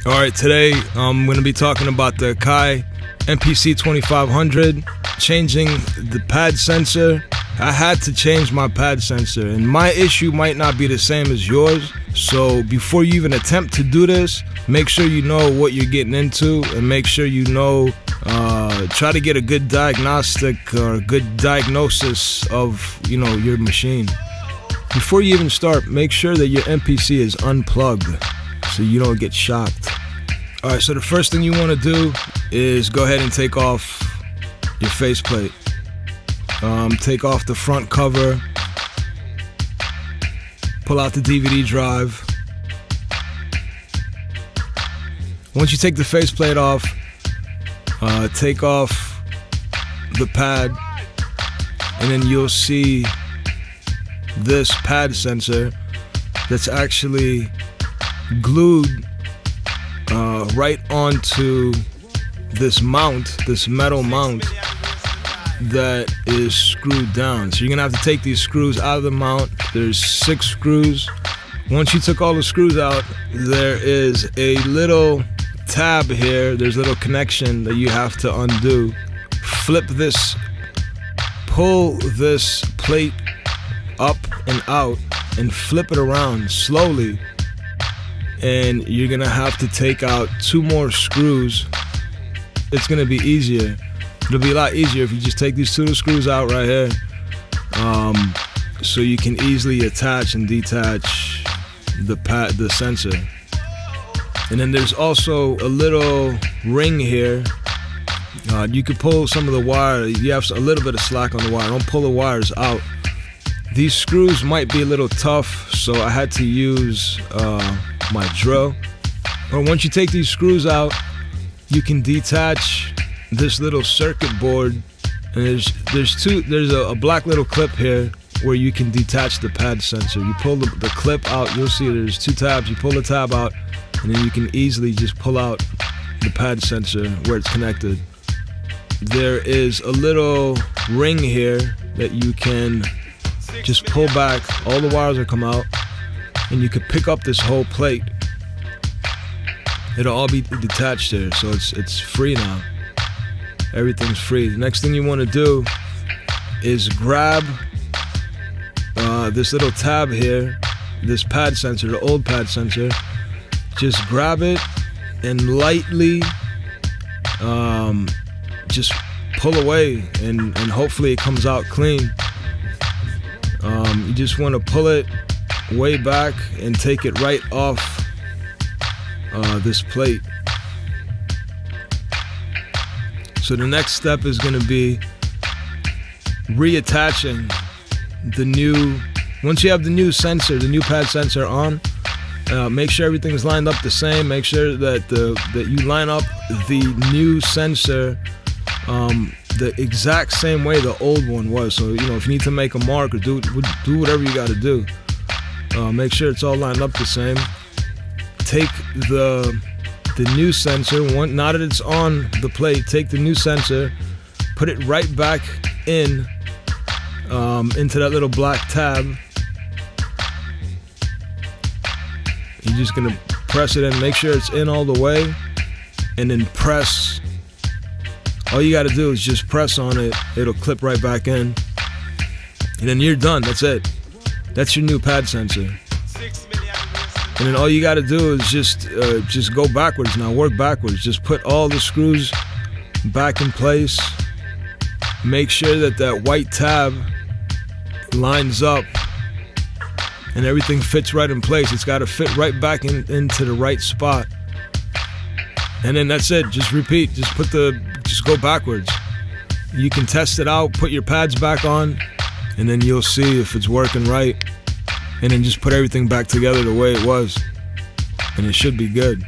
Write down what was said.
Alright, today I'm going to be talking about the Akai MPC 2500, changing the pad sensor. I had to change my pad sensor, and my issue might not be the same as yours. So before you even attempt to do this, make sure you know what you're getting into, and make sure you know, try to get a good diagnostic or a good diagnosis of, your machine. Before you even start, make sure that your MPC is unplugged so you don't get shocked. Alright, so the first thing you want to do is go ahead and take off your faceplate. Take off the front cover, pull out the DVD drive. Once you take the faceplate off, take off the pad, and then you'll see this pad sensor that's actually glued right onto this mount, this metal mount that is screwed down. So you're gonna have to take these screws out of the mount. There's 6 screws. Once you took all the screws out, there is a little tab here. There's a little connection that you have to undo. Flip this, pull this plate up and out, and flip it around slowly, and you're gonna have to take out 2 more screws. It's gonna be easier. It'll be a lot easier if you just take these 2 screws out right here, so you can easily attach and detach the sensor. And then there's also a little ring here. You could pull some of the wire. You have a little bit of slack on the wire. Don't pull the wires out. These screws might be a little tough, so I had to use my drill. But once you take these screws out, you can detach this little circuit board, and there's a black little clip here where you can detach the pad sensor. You pull the clip out, you'll see there's 2 tabs. You pull the tab out, and then you can easily just pull out the pad sensor where it's connected. There is a little ring here that you can just pull back. All the wires will come out, and you could pick up this whole plate. It'll all be detached here, so it's free now. Everything's free. The next thing you want to do is grab this little tab here, this pad sensor, the old pad sensor. Just grab it and lightly just pull away, and hopefully it comes out clean. You just want to pull it way back and take it right off this plate. So the next step is going to be reattaching the new, once you have the new sensor, the new pad sensor on, make sure everything is lined up the same. Make sure that you line up the new sensor the exact same way the old one was. So if you need to make a mark or do whatever you got to do, make sure it's all lined up the same. Take the new sensor, now that it's on the plate, take the new sensor, put it right back in into that little black tab. You're just gonna press it in, make sure it's in all the way, and then press. All you gotta do is just press on it. It'll clip right back in, and then you're done. That's it. That's your new pad sensor. And then all you gotta do is just go backwards now. Work backwards. Just put all the screws back in place. Make sure that white tab lines up and everything fits right in place. It's got to fit right back into the right spot. And then that's it. Just repeat. Just go backwards. You can test it out. Put your pads back on, and then you'll see if it's working right. And then just put everything back together the way it was, and it should be good.